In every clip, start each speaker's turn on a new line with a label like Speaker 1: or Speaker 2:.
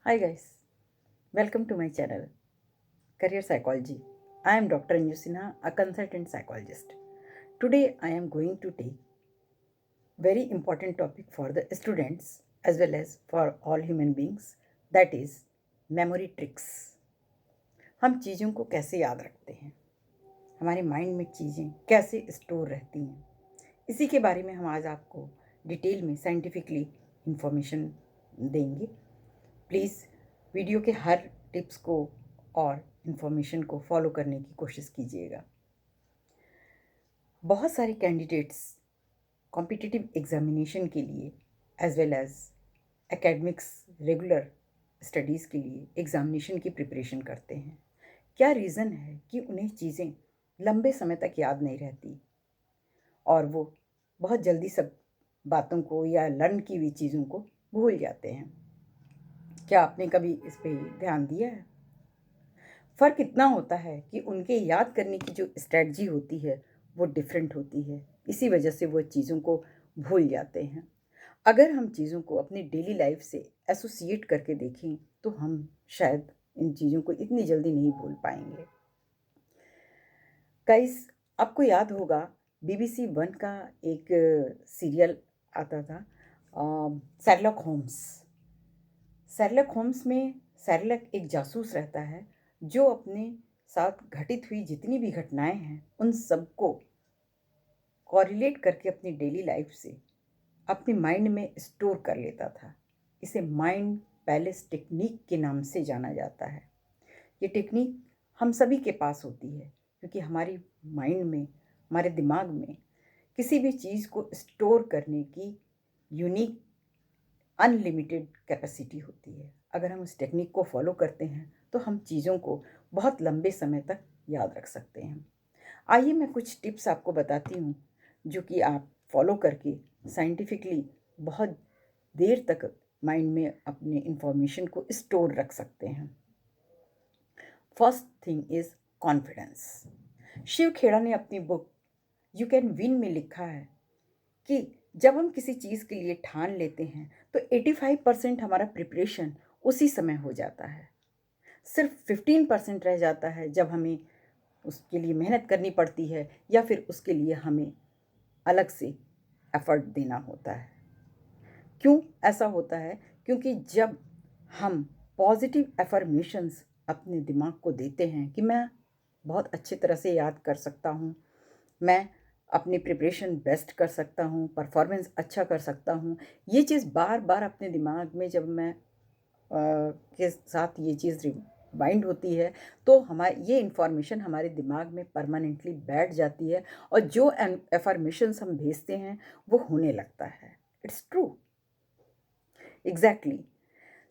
Speaker 1: Hi guys, welcome to my channel Career Psychology. I am Dr. Anju Sinha, a consultant psychologist. Today I am going to take very important topic for the students as well as for all human beings, that is memory tricks. हम चीज़ों को कैसे याद रखते हैं, हमारे mind में चीज़ें कैसे स्टोर रहती हैं, इसी के बारे में हम आज आपको डिटेल में साइंटिफिकली इंफॉर्मेशन देंगे। प्लीज़ वीडियो के हर टिप्स को और इन्फॉर्मेशन को फॉलो करने की कोशिश कीजिएगा। बहुत सारे कैंडिडेट्स कॉम्पिटिटिव एग्जामिनेशन के लिए as well as academics regular studies के लिए एग्ज़ामिनेशन की प्रिपरेशन करते हैं। क्या रीज़न है कि उन्हें चीज़ें लंबे समय तक याद नहीं रहती और वो बहुत जल्दी सब बातों को या लर्न की हुई चीज़ों को भूल जाते हैं? क्या आपने कभी इस पे ध्यान दिया है? फ़र्क इतना होता है कि उनके याद करने की जो स्ट्रेटजी होती है वो डिफरेंट होती है, इसी वजह से वो चीज़ों को भूल जाते हैं। अगर हम चीज़ों को अपनी डेली लाइफ से एसोसिएट करके देखें तो हम शायद इन चीज़ों को इतनी जल्दी नहीं भूल पाएंगे। गाइस, आपको याद होगा BBC वन का एक सीरियल आता था, शेरलॉक होम्स। शेरलॉक होम्स में शेरलॉक एक जासूस रहता है जो अपने साथ घटित हुई जितनी भी घटनाएं हैं उन सबको कॉरिलेट करके अपनी डेली लाइफ से अपने माइंड में स्टोर कर लेता था। इसे माइंड पैलेस टेक्निक के नाम से जाना जाता है। ये टेक्निक हम सभी के पास होती है क्योंकि हमारी माइंड में, हमारे दिमाग में किसी भी चीज़ को स्टोर करने की यूनिक अनलिमिटेड कैपेसिटी होती है। अगर हम इस टेक्निक को फॉलो करते हैं तो हम चीज़ों को बहुत लंबे समय तक याद रख सकते हैं। आइए मैं कुछ टिप्स आपको बताती हूँ जो कि आप फॉलो करके साइंटिफिकली बहुत देर तक माइंड में अपने इंफॉर्मेशन को स्टोर रख सकते हैं। First thing is confidence. Shiv Khera ने अपनी बुक यू कैन विन में लिखा है कि जब हम किसी चीज़ के लिए ठान लेते हैं तो 85% हमारा प्रिपरेशन उसी समय हो जाता है। सिर्फ 15% रह जाता है जब हमें उसके लिए मेहनत करनी पड़ती है या फिर उसके लिए हमें अलग से एफर्ट देना होता है। क्यों ऐसा होता है? क्योंकि जब हम पॉजिटिव एफर्मेशंस अपने दिमाग को देते हैं कि मैं बहुत अच्छी तरह से याद कर सकता हूँ, मैं अपनी प्रिपरेशन बेस्ट कर सकता हूँ, परफॉर्मेंस अच्छा कर सकता हूँ, ये चीज़ बार बार अपने दिमाग में जब मैं के साथ ये चीज़ रिमाइंड होती है तो हमारी ये इन्फॉर्मेशन हमारे दिमाग में परमानेंटली बैठ जाती है और जो एफर्मेशंस हम भेजते हैं वो होने लगता है। It's true, exactly.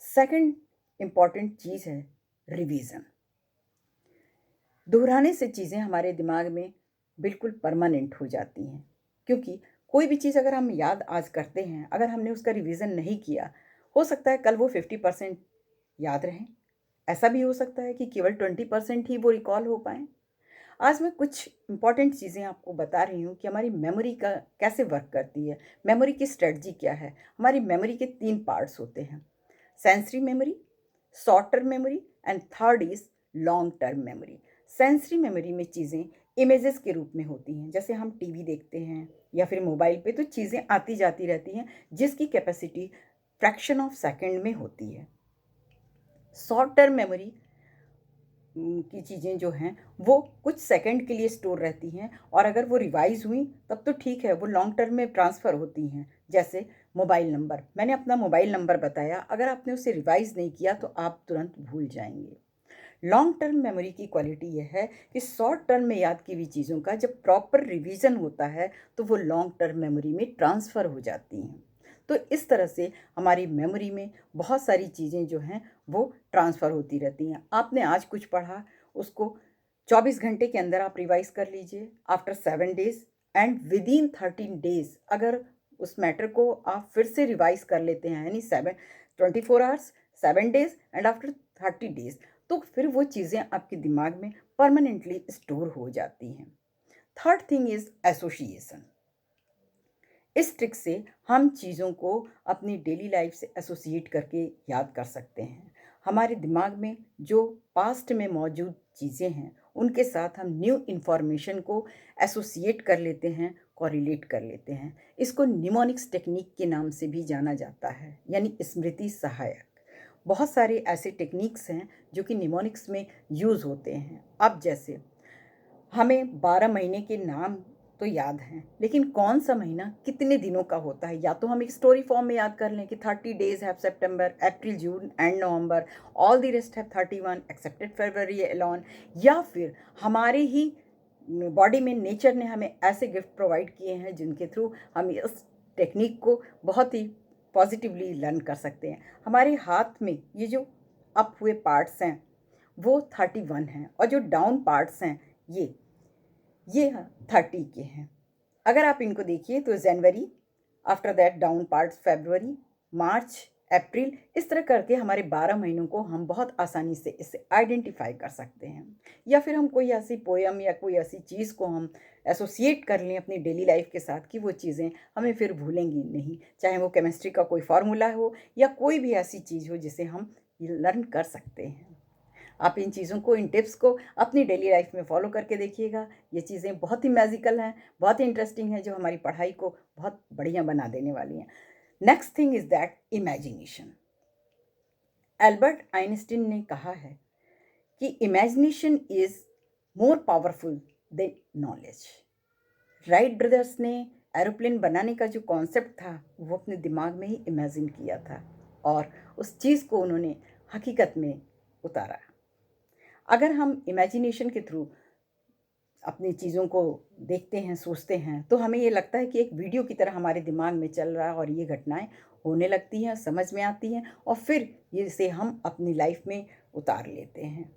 Speaker 1: Second important चीज़ है रिवीजन। दोहराने से चीज़ें हमारे दिमाग में बिल्कुल परमानेंट हो जाती हैं, क्योंकि कोई भी चीज़ अगर हम याद आज करते हैं, अगर हमने उसका रिवीजन नहीं किया, हो सकता है कल वो 50% याद रहें, ऐसा भी हो सकता है कि केवल 20% ही वो रिकॉल हो पाएँ। आज मैं कुछ इंपॉर्टेंट चीज़ें आपको बता रही हूँ कि हमारी मेमोरी का कैसे वर्क करती है, मेमोरी की स्ट्रेटजी क्या है। हमारी मेमोरी के 3 पार्ट्स होते हैं, sensory memory, short term memory and third is long term memory. Sensory memory में चीज़ें इमेजेस के रूप में होती हैं, जैसे हम टीवी देखते हैं या फिर मोबाइल पे तो चीज़ें आती जाती रहती हैं जिसकी कैपेसिटी फ्रैक्शन ऑफ सेकंड में होती है। शॉर्ट टर्म मेमोरी की चीज़ें जो हैं वो कुछ सेकंड के लिए स्टोर रहती हैं और अगर वो रिवाइज हुई तब तो ठीक है, वो लॉन्ग टर्म में ट्रांसफ़र होती हैं। जैसे मोबाइल नंबर, मैंने अपना मोबाइल नंबर बताया, अगर आपने उसे रिवाइज नहीं किया तो आप तुरंत भूल जाएंगे। लॉन्ग टर्म मेमोरी की क्वालिटी यह है कि शॉर्ट टर्म में याद की हुई चीज़ों का जब प्रॉपर रिवीजन होता है तो वो लॉन्ग टर्म मेमोरी में ट्रांसफ़र हो जाती हैं। तो इस तरह से हमारी मेमोरी में बहुत सारी चीज़ें जो हैं वो ट्रांसफ़र होती रहती हैं। आपने आज कुछ पढ़ा, उसको 24 घंटे के अंदर आप रिवाइज कर लीजिए, after 7 days and within 13 days अगर उस मैटर को आप फिर से रिवाइज कर लेते हैं, यानी 24 hours, 7 days and after 30 days, तो फिर वो चीज़ें आपके दिमाग में परमानेंटली स्टोर हो जाती हैं। Third thing is association. इस ट्रिक से हम चीज़ों को अपनी डेली लाइफ से एसोसिएट करके याद कर सकते हैं। हमारे दिमाग में जो पास्ट में मौजूद चीज़ें हैं उनके साथ हम न्यू इन्फॉर्मेशन को एसोसिएट कर लेते हैं, कोरिलेट कर लेते हैं। इसको निमोनिक्स टेक्निक के नाम से भी जाना जाता है, यानी स्मृति सहायक। बहुत सारे ऐसे टेक्निक्स हैं जो कि निमोनिक्स में यूज़ होते हैं। अब जैसे हमें 12 महीने के नाम तो याद हैं, लेकिन कौन सा महीना कितने दिनों का होता है या तो हम एक स्टोरी फॉर्म में याद कर लें कि 30 days have September, April, June and November, all the rest have 31 accepted February alone, या फिर हमारे ही बॉडी में नेचर ने हमें ऐसे गिफ्ट प्रोवाइड किए हैं जिनके थ्रू हम इस टेक्निक को बहुत ही पॉजिटिवली लर्न कर सकते हैं। हमारे हाथ में ये जो अप हुए पार्ट्स हैं वो 31 हैं और जो डाउन पार्ट्स हैं ये 30 के हैं। अगर आप इनको देखिए तो जनवरी, आफ्टर दैट डाउन पार्ट्स फरवरी, मार्च, अप्रैल, इस तरह करके हमारे 12 महीनों को हम बहुत आसानी से इससे आइडेंटिफाई कर सकते हैं। या फिर हम कोई ऐसी पोयम या कोई ऐसी चीज़ को हम एसोसिएट कर लें अपनी डेली लाइफ के साथ कि वो चीज़ें हमें फिर भूलेंगी नहीं, चाहे वो केमिस्ट्री का कोई फार्मूला हो या कोई भी ऐसी चीज़ हो जिसे हम लर्न कर सकते हैं। आप इन चीज़ों को, इन टिप्स को अपनी डेली लाइफ में फॉलो करके देखिएगा। ये चीज़ें बहुत ही मैजिकल हैं, बहुत ही इंटरेस्टिंग हैं, जो हमारी पढ़ाई को बहुत बढ़िया बना देने वाली हैं। Next thing is that imagination. Albert Einstein ने कहा है कि imagination is more powerful than knowledge. Wright brothers ने एरोप्लेन बनाने का जो कॉन्सेप्ट था वो अपने दिमाग में ही इमेजिन किया था और उस चीज़ को उन्होंने हकीकत में उतारा। अगर हम इमेजिनेशन के थ्रू अपनी चीज़ों को देखते हैं, सोचते हैं, तो हमें ये लगता है कि एक वीडियो की तरह हमारे दिमाग में चल रहा है और ये घटनाएं होने लगती हैं, समझ में आती हैं और फिर ये इसे हम अपनी लाइफ में उतार लेते हैं।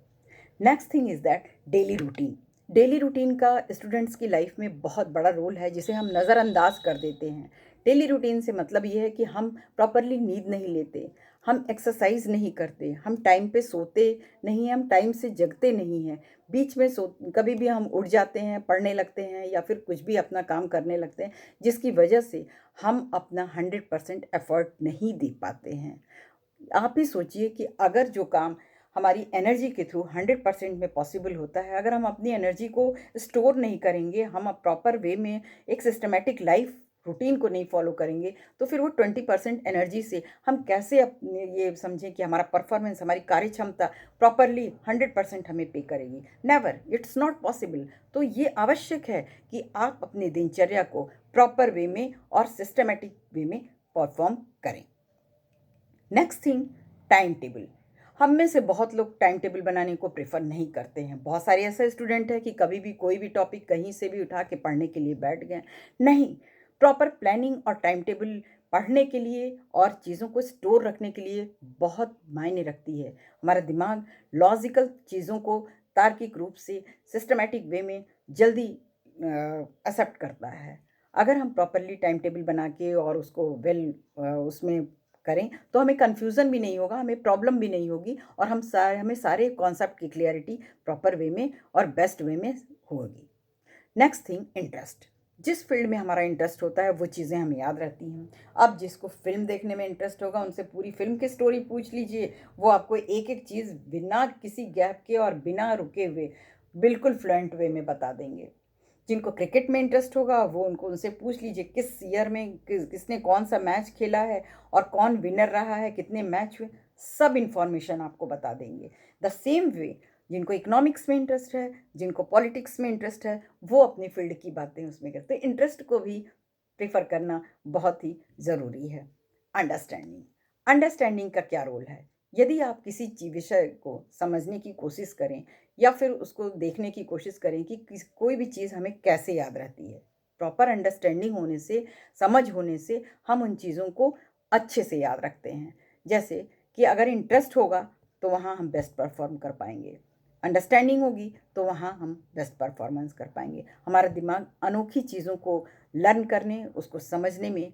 Speaker 1: Next thing is that daily routine. Daily routine का स्टूडेंट्स की लाइफ में बहुत बड़ा रोल है जिसे हम नज़रअंदाज कर देते हैं। डेली रूटीन से मतलब ये है कि हम प्रॉपरली नींद नहीं लेते, हम एक्सरसाइज नहीं करते, हम टाइम पे सोते नहीं हैं, हम टाइम से जगते नहीं हैं, बीच में कभी भी हम उठ जाते हैं, पढ़ने लगते हैं या फिर कुछ भी अपना काम करने लगते हैं, जिसकी वजह से हम अपना 100% एफर्ट नहीं दे पाते हैं। आप ही सोचिए कि अगर जो काम हमारी एनर्जी के थ्रू 100% में पॉसिबल होता है, अगर हम अपनी एनर्जी को स्टोर नहीं करेंगे, हम प्रॉपर वे में एक सिस्टमेटिक लाइफ रूटीन को नहीं फॉलो करेंगे, तो फिर वो 20% एनर्जी से हम कैसे अपने ये समझें कि हमारा परफॉर्मेंस, हमारी कार्य क्षमता प्रॉपरली 100% हमें पे करेगी। Never, it's not possible. तो ये आवश्यक है कि आप अपनी दिनचर्या को प्रॉपर वे में और सिस्टमेटिक वे में परफॉर्म करें। Next thing, time table. हम में से बहुत लोग टाइम टेबल बनाने को प्रेफर नहीं करते हैं। बहुत सारे ऐसे स्टूडेंट हैं कि कभी भी कोई भी टॉपिक कहीं से भी उठा के पढ़ने के लिए बैठ गए। नहीं, प्रॉपर प्लानिंग और टाइम टेबल पढ़ने के लिए और चीज़ों को स्टोर रखने के लिए बहुत मायने रखती है। हमारा दिमाग लॉजिकल चीज़ों को तार्किक रूप से सिस्टमेटिक वे में जल्दी एक्सेप्ट करता है। अगर हम प्रॉपरली टाइम टेबल बना के और उसको उसमें करें तो हमें कन्फ्यूज़न भी नहीं होगा, हमें प्रॉब्लम भी नहीं होगी और हमें सारे कॉन्सेप्ट की क्लियरिटी प्रॉपर वे में और बेस्ट वे में होगी। Next thing, interest. जिस फील्ड में हमारा इंटरेस्ट होता है वो चीज़ें हमें याद रहती हैं। अब जिसको फिल्म देखने में इंटरेस्ट होगा उनसे पूरी फिल्म की स्टोरी पूछ लीजिए, वो आपको एक एक चीज़ बिना किसी गैप के और बिना रुके हुए बिल्कुल फ्लुएंट वे में बता देंगे। जिनको क्रिकेट में इंटरेस्ट होगा वो उनसे पूछ लीजिए किस ईयर में किसने कौन सा मैच खेला है और कौन विनर रहा है, कितने मैच हुए, सब इन्फॉर्मेशन आपको बता देंगे। द सेम वे जिनको इकोनॉमिक्स में इंटरेस्ट है, जिनको पॉलिटिक्स में इंटरेस्ट है, वो अपनी फील्ड की बातें उसमें करते हैं। इंटरेस्ट को भी प्रेफर करना बहुत ही ज़रूरी है। अंडरस्टैंडिंग। अंडरस्टैंडिंग का क्या रोल है? यदि आप किसी विषय को समझने की कोशिश करें या फिर उसको देखने की कोशिश करें कि कोई भी चीज़ हमें कैसे याद रहती है, प्रॉपर अंडरस्टैंडिंग होने से, समझ होने से हम उन चीज़ों को अच्छे से याद रखते हैं। जैसे कि अगर इंटरेस्ट होगा तो वहाँ हम बेस्ट परफॉर्म कर पाएंगे, अंडरस्टैंडिंग होगी तो वहाँ हम बेस्ट परफॉर्मेंस कर पाएंगे। हमारा दिमाग अनोखी चीज़ों को लर्न करने, उसको समझने में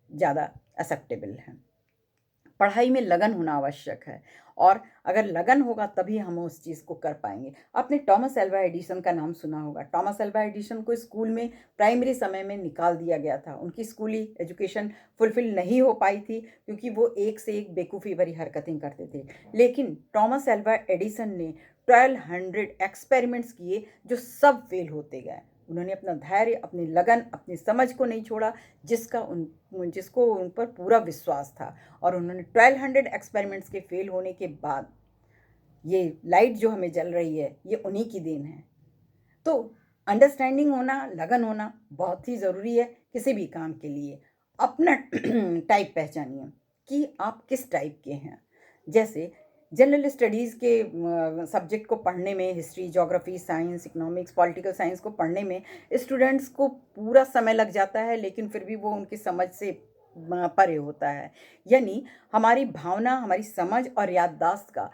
Speaker 1: ज़्यादा एक्सेप्टेबल है। पढ़ाई में लगन होना आवश्यक है, और अगर लगन होगा तभी हम उस चीज़ को कर पाएंगे। आपने टॉमस एल्वा एडिसन का नाम सुना होगा। टॉमस एल्वा एडिसन को स्कूल में प्राइमरी समय में निकाल दिया गया था। उनकी स्कूली एजुकेशन फुलफिल नहीं हो पाई थी क्योंकि वो एक से एक बेवकूफ़ी भरी हरकतें करते थे। लेकिन टॉमस एल्वा एडिसन ने 1200 एक्सपेरिमेंट्स किए जो सब फेल होते गए। उन्होंने अपना धैर्य, अपनी लगन, अपनी समझ को नहीं छोड़ा, जिसको उन पर पूरा विश्वास था। और उन्होंने 1200 एक्सपेरिमेंट्स के फेल होने के बाद ये लाइट जो हमें जल रही है, ये उन्हीं की देन है। तो अंडरस्टैंडिंग होना, लगन होना बहुत ही ज़रूरी है किसी भी काम के लिए। अपना टाइप पहचानिए कि आप किस टाइप के हैं। जैसे जनरल स्टडीज़ के सब्जेक्ट को पढ़ने में, history, geography, science, economics, political science को पढ़ने में स्टूडेंट्स को पूरा समय लग जाता है, लेकिन फिर भी वो उनकी समझ से परे होता है। यानी हमारी भावना, हमारी समझ और याददाश्त का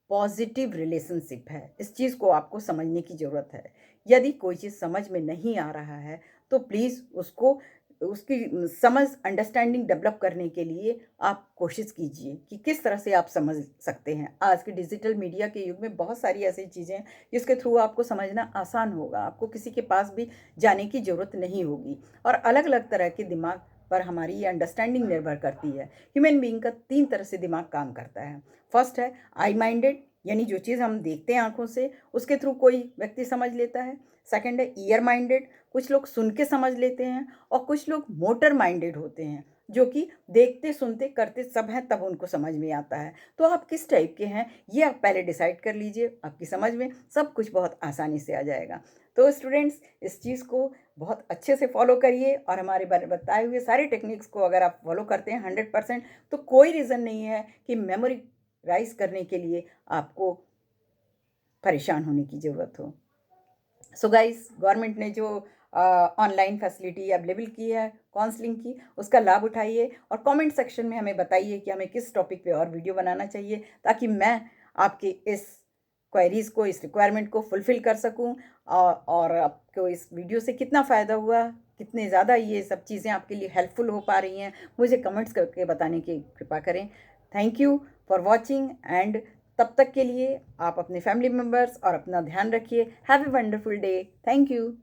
Speaker 1: पॉजिटिव रिलेशनशिप है। इस चीज़ को आपको समझने की ज़रूरत है। यदि कोई चीज़ समझ में नहीं आ रहा है तो प्लीज़ उसकी समझ, अंडरस्टैंडिंग डेवलप करने के लिए आप कोशिश कीजिए कि किस तरह से आप समझ सकते हैं। आज के डिजिटल मीडिया के युग में बहुत सारी ऐसी चीज़ें हैं जिसके थ्रू आपको समझना आसान होगा। आपको किसी के पास भी जाने की ज़रूरत नहीं होगी। और अलग अलग तरह के दिमाग पर हमारी ये अंडरस्टैंडिंग निर्भर करती है। ह्यूमन बीइंग का 3 तरह से दिमाग काम करता है। फर्स्ट है आई माइंडेड, यानी जो चीज़ हम देखते हैं आँखों से उसके थ्रू कोई व्यक्ति समझ लेता है। सेकंड है ईयर माइंडेड, कुछ लोग सुन के समझ लेते हैं। और कुछ लोग मोटर माइंडेड होते हैं जो कि देखते, सुनते, करते सब हैं तब उनको समझ में आता है। तो आप किस टाइप के हैं ये आप पहले डिसाइड कर लीजिए, आपकी समझ में सब कुछ बहुत आसानी से आ जाएगा। तो स्टूडेंट्स, इस चीज़ को बहुत अच्छे से फॉलो करिए, और हमारे बताए हुए सारे टेक्निक्स को अगर आप फॉलो करते हैं 100%, तो कोई रीज़न नहीं है कि मेमोरी राइज करने के लिए आपको परेशान होने की ज़रूरत हो। सो गाइस, गवर्नमेंट ने जो ऑनलाइन फैसिलिटी अवेलेबल की है काउंसलिंग की, उसका लाभ उठाइए और कमेंट सेक्शन में हमें बताइए कि हमें किस टॉपिक पे और वीडियो बनाना चाहिए, ताकि मैं आपके इस क्वेरीज़ को, इस रिक्वायरमेंट को फुलफ़िल कर सकूं। और आपको इस वीडियो से कितना फ़ायदा हुआ, कितने ज़्यादा ये सब चीज़ें आपके लिए हेल्पफुल हो पा रही हैं, मुझे कमेंट्स करके बताने की कृपा करें। Thank you for watching, and तब तक के लिए आप अपने फैमिली मेम्बर्स और अपना ध्यान रखिए। Have a wonderful day. Thank you.